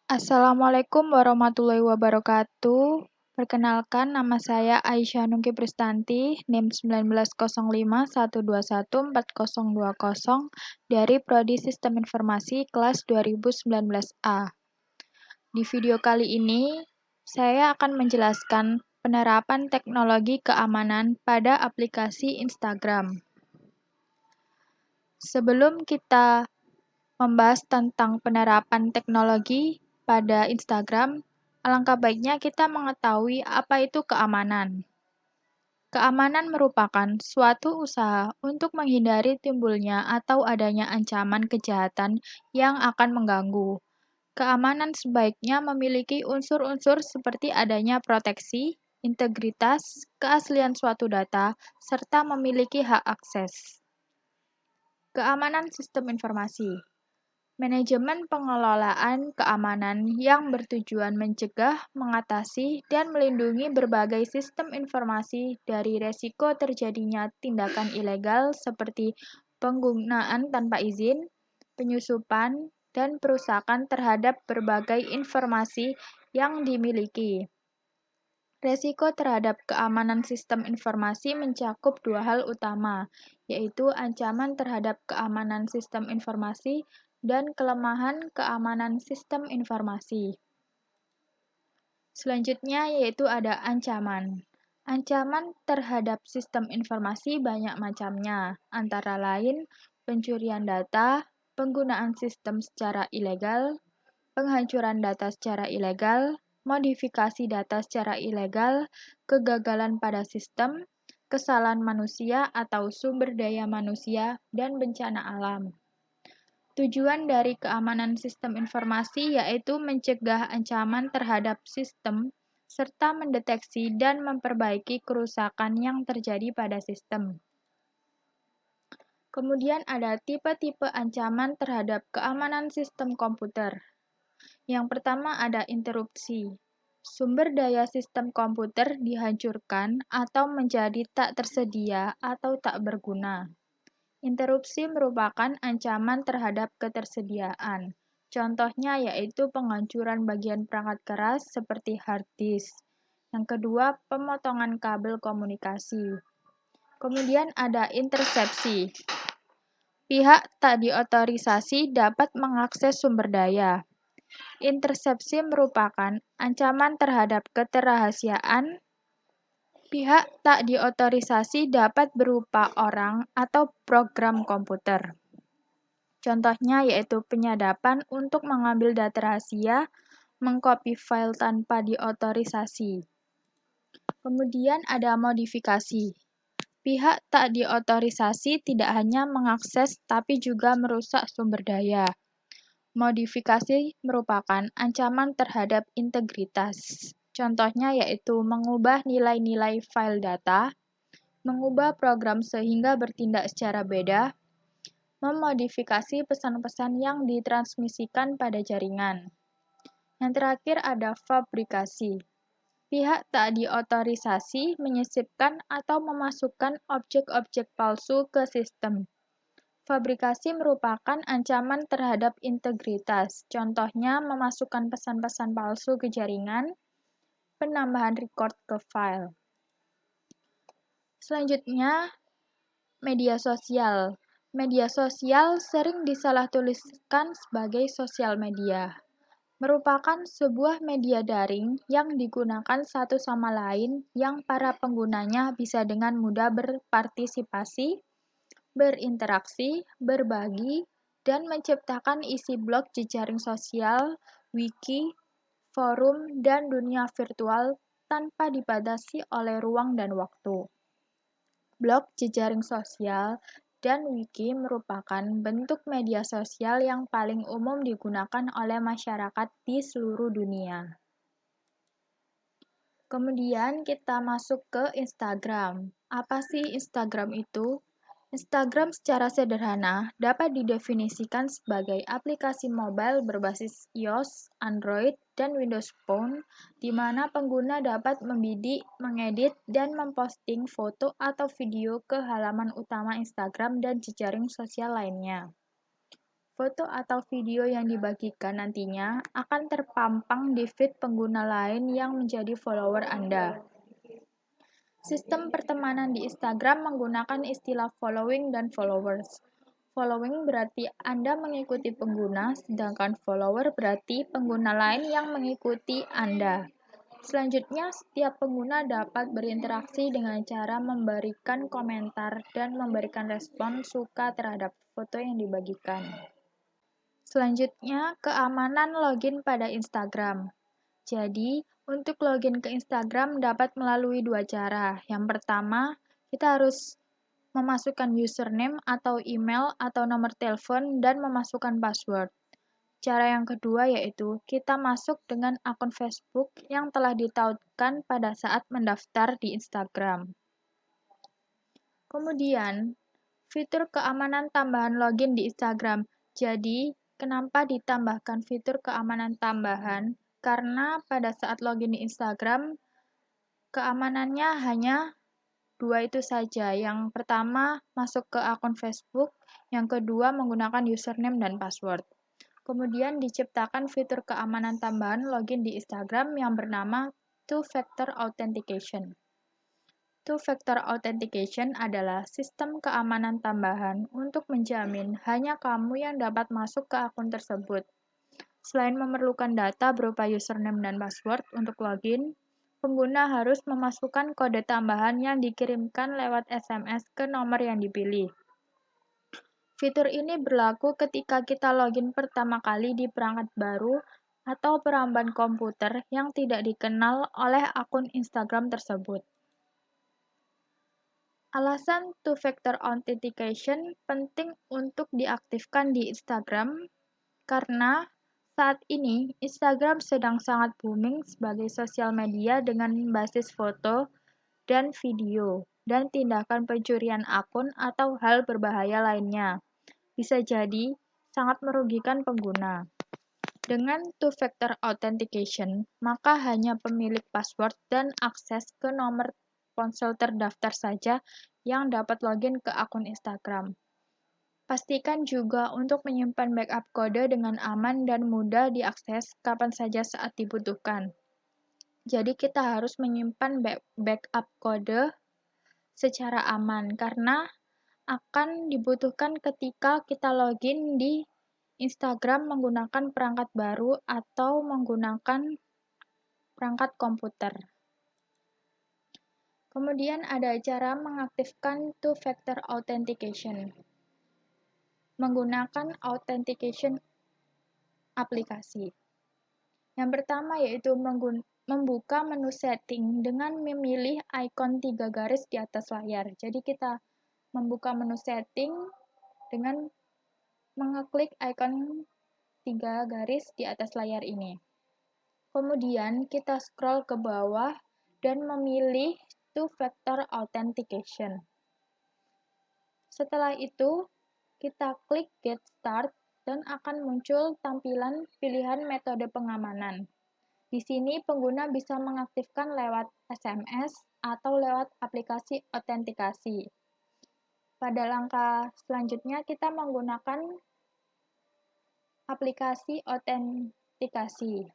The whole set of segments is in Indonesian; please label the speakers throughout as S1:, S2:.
S1: Assalamualaikum warahmatullahi wabarakatuh. Perkenalkan, nama saya Aisyah Nungki Pristanti, NIM 190512140020 dari Prodi Sistem Informasi kelas 2019A. Di video kali ini, saya akan menjelaskan penerapan teknologi keamanan pada aplikasi Instagram. Sebelum kita membahas tentang penerapan teknologi pada Instagram, alangkah baiknya kita mengetahui apa itu keamanan. Keamanan merupakan suatu usaha untuk menghindari timbulnya atau adanya ancaman kejahatan yang akan mengganggu. Keamanan sebaiknya memiliki unsur-unsur seperti adanya proteksi, integritas, keaslian suatu data, serta memiliki hak akses. Keamanan sistem informasi. Manajemen pengelolaan keamanan yang bertujuan mencegah, mengatasi, dan melindungi berbagai sistem informasi dari resiko terjadinya tindakan ilegal seperti penggunaan tanpa izin, penyusupan, dan perusakan terhadap berbagai informasi yang dimiliki. Resiko terhadap keamanan sistem informasi mencakup dua hal utama, yaitu ancaman terhadap keamanan sistem informasi dan kelemahan keamanan sistem informasi. Selanjutnya yaitu ada ancaman. Ancaman terhadap sistem informasi banyak macamnya, antara lain pencurian data, penggunaan sistem secara ilegal, penghancuran data secara ilegal, modifikasi data secara ilegal, kegagalan pada sistem, kesalahan manusia atau sumber daya manusia, dan bencana alam. Tujuan dari keamanan sistem informasi yaitu mencegah ancaman terhadap sistem serta mendeteksi dan memperbaiki kerusakan yang terjadi pada sistem. Kemudian ada tipe-tipe ancaman terhadap keamanan sistem komputer. Yang pertama ada interupsi. Sumber daya sistem komputer dihancurkan atau menjadi tak tersedia atau tak berguna. Interupsi merupakan ancaman terhadap ketersediaan. Contohnya yaitu penghancuran bagian perangkat keras seperti hard disk. Yang kedua, pemotongan kabel komunikasi. Kemudian ada intersepsi. Pihak tak diotorisasi dapat mengakses sumber daya. Intersepsi merupakan ancaman terhadap keterahasiaan. Pihak tak diotorisasi dapat berupa orang atau program komputer. Contohnya yaitu penyadapan untuk mengambil data rahasia, mengcopy file tanpa diotorisasi. Kemudian ada modifikasi. Pihak tak diotorisasi tidak hanya mengakses tapi juga merusak sumber daya. Modifikasi merupakan ancaman terhadap integritas. Contohnya yaitu mengubah nilai-nilai file data, mengubah program sehingga bertindak secara beda, memodifikasi pesan-pesan yang ditransmisikan pada jaringan. Yang terakhir ada fabrikasi. Pihak tak diotorisasi menyisipkan atau memasukkan objek-objek palsu ke sistem. Fabrikasi merupakan ancaman terhadap integritas. Contohnya memasukkan pesan-pesan palsu ke jaringan, penambahan record ke file. Selanjutnya, media sosial. Media sosial sering disalahtuliskan sebagai sosial media. Merupakan sebuah media daring yang digunakan satu sama lain yang para penggunanya bisa dengan mudah berpartisipasi, berinteraksi, berbagi, dan menciptakan isi blog jejaring sosial, wiki, forum, dan dunia virtual tanpa dibatasi oleh ruang dan waktu. Blog jejaring sosial dan wiki merupakan bentuk media sosial yang paling umum digunakan oleh masyarakat di seluruh dunia. Kemudian kita masuk ke Instagram. Apa sih Instagram itu? Instagram secara sederhana dapat didefinisikan sebagai aplikasi mobile berbasis iOS, Android, dan Windows Phone, di mana pengguna dapat membidik, mengedit, dan memposting foto atau video ke halaman utama Instagram dan jejaring sosial lainnya. Foto atau video yang dibagikan nantinya akan terpampang di feed pengguna lain yang menjadi follower Anda. Sistem pertemanan di Instagram menggunakan istilah following dan followers. Following berarti Anda mengikuti pengguna, sedangkan follower berarti pengguna lain yang mengikuti Anda. Selanjutnya, setiap pengguna dapat berinteraksi dengan cara memberikan komentar dan memberikan respon suka terhadap foto yang dibagikan. Selanjutnya, keamanan login pada Instagram. Jadi, untuk login ke Instagram dapat melalui dua cara. Yang pertama, kita harus memasukkan username atau email atau nomor telepon dan memasukkan password. Cara yang kedua yaitu kita masuk dengan akun Facebook yang telah ditautkan pada saat mendaftar di Instagram. Kemudian, fitur keamanan tambahan login di Instagram. Jadi, kenapa ditambahkan fitur keamanan tambahan? Karena pada saat login di Instagram, keamanannya hanya dua itu saja. Yang pertama, masuk ke akun Facebook. Yang kedua, menggunakan username dan password. Kemudian diciptakan fitur keamanan tambahan login di Instagram yang bernama Two-Factor Authentication. Two-Factor Authentication adalah sistem keamanan tambahan untuk menjamin hanya kamu yang dapat masuk ke akun tersebut. Selain memerlukan data berupa username dan password untuk login, pengguna harus memasukkan kode tambahan yang dikirimkan lewat SMS ke nomor yang dipilih. Fitur ini berlaku ketika kita login pertama kali di perangkat baru atau peramban komputer yang tidak dikenal oleh akun Instagram tersebut. Alasan two-factor authentication penting untuk diaktifkan di Instagram karena saat ini Instagram sedang sangat booming sebagai sosial media dengan basis foto dan video dan tindakan pencurian akun atau hal berbahaya lainnya. Bisa jadi sangat merugikan pengguna. Dengan two-factor authentication, maka hanya pemilik password dan akses ke nomor ponsel terdaftar saja yang dapat login ke akun Instagram. Pastikan juga untuk menyimpan backup kode dengan aman dan mudah diakses kapan saja saat dibutuhkan. Jadi kita harus menyimpan backup kode secara aman karena akan dibutuhkan ketika kita login di Instagram menggunakan perangkat baru atau menggunakan perangkat komputer. Kemudian ada cara mengaktifkan two-factor authentication. Menggunakan authentication aplikasi. Yang pertama yaitu membuka menu setting dengan memilih ikon 3 garis di atas layar. Jadi kita membuka menu setting dengan mengeklik ikon 3 garis di atas layar ini. Kemudian kita scroll ke bawah dan memilih two-factor authentication. Setelah itu, kita klik Get Start dan akan muncul tampilan pilihan metode pengamanan. Di sini pengguna bisa mengaktifkan lewat SMS atau lewat aplikasi autentikasi. Pada langkah selanjutnya kita menggunakan aplikasi autentikasi.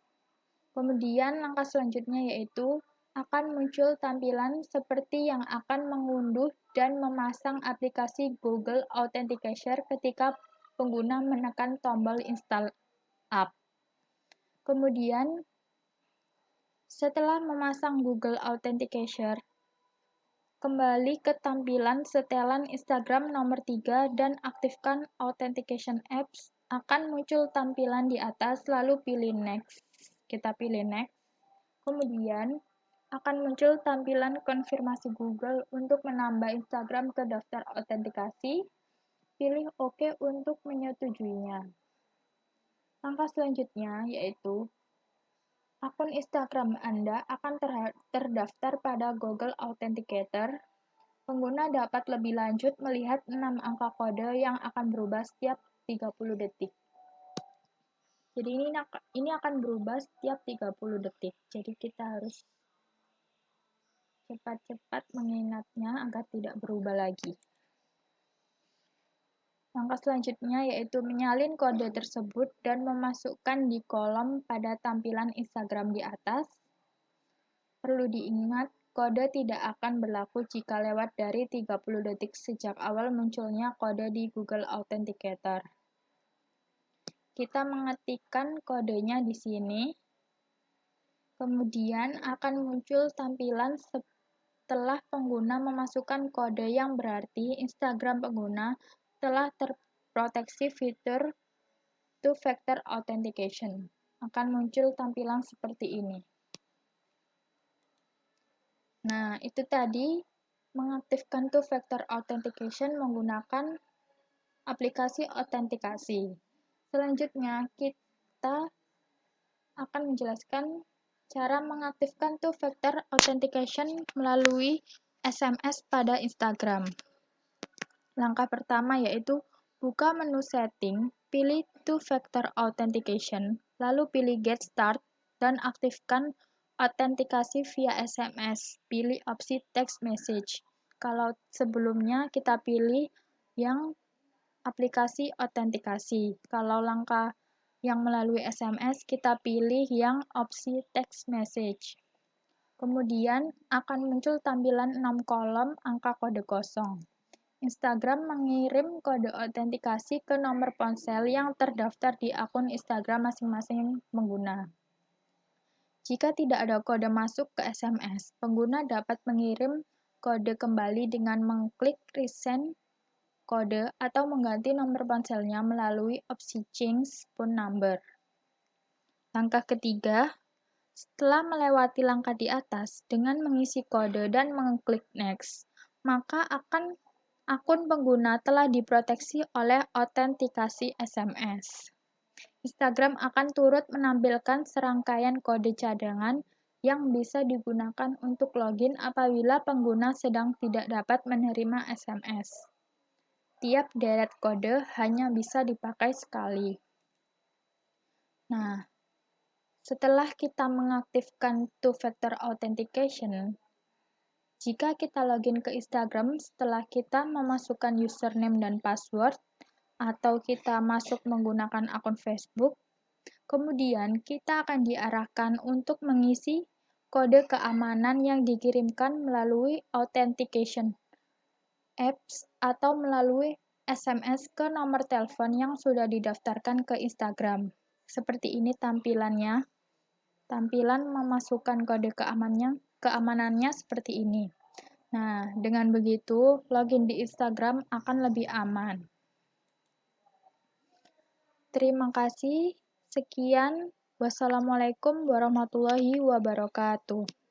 S1: Kemudian langkah selanjutnya yaitu akan muncul tampilan seperti yang akan mengunduh dan memasang aplikasi Google Authenticator ketika pengguna menekan tombol Install App. Kemudian, setelah memasang Google Authenticator, kembali ke tampilan setelan Instagram nomor 3 dan aktifkan Authentication Apps. Akan muncul tampilan di atas, lalu pilih Next. Kita pilih Next. Kemudian, akan muncul tampilan konfirmasi Google untuk menambah Instagram ke daftar autentikasi. Pilih OK untuk menyetujuinya. Langkah selanjutnya yaitu akun Instagram Anda akan terdaftar pada Google Authenticator. Pengguna dapat lebih lanjut melihat 6 angka kode yang akan berubah setiap 30 detik. Jadi ini akan berubah setiap 30 detik. Jadi kita harus cepat-cepat mengingatnya agar tidak berubah lagi. Langkah selanjutnya yaitu menyalin kode tersebut dan memasukkan di kolom pada tampilan Instagram di atas. Perlu diingat, kode tidak akan berlaku jika lewat dari 30 detik sejak awal munculnya kode di Google Authenticator. Kita mengetikkan kodenya di sini, kemudian akan muncul tampilan setelah pengguna memasukkan kode yang berarti Instagram pengguna telah terproteksi fitur two-factor authentication. Akan muncul tampilan seperti ini. Nah, itu tadi mengaktifkan two-factor authentication menggunakan aplikasi autentikasi. Selanjutnya, kita akan menjelaskan cara mengaktifkan two-factor authentication melalui SMS pada Instagram. Langkah pertama yaitu buka menu setting, pilih two-factor authentication, lalu pilih get start, dan aktifkan autentikasi via SMS. Pilih opsi text message. Kalau sebelumnya kita pilih yang aplikasi autentikasi. Kalau langkah yang melalui SMS, kita pilih yang opsi text message. Kemudian akan muncul tampilan 6 kolom angka kode kosong. Instagram mengirim kode autentikasi ke nomor ponsel yang terdaftar di akun Instagram masing-masing pengguna. Jika tidak ada kode masuk ke SMS, pengguna dapat mengirim kode kembali dengan mengklik resend kode atau mengganti nomor ponselnya melalui opsi change phone number. Langkah ketiga, setelah melewati langkah di atas dengan mengisi kode dan mengklik next, maka akun pengguna telah diproteksi oleh autentikasi SMS. Instagram akan turut menampilkan serangkaian kode cadangan yang bisa digunakan untuk login apabila pengguna sedang tidak dapat menerima SMS. Tiap deret kode hanya bisa dipakai sekali. Nah, setelah kita mengaktifkan two-factor authentication, jika kita login ke Instagram setelah kita memasukkan username dan password, atau kita masuk menggunakan akun Facebook, kemudian kita akan diarahkan untuk mengisi kode keamanan yang dikirimkan melalui authentication apps atau melalui SMS ke nomor telepon yang sudah didaftarkan ke Instagram. Seperti ini tampilannya. Tampilan memasukkan kode keamanannya seperti ini. Nah, dengan begitu, login di Instagram akan lebih aman. Terima kasih. Sekian. Wassalamualaikum warahmatullahi wabarakatuh.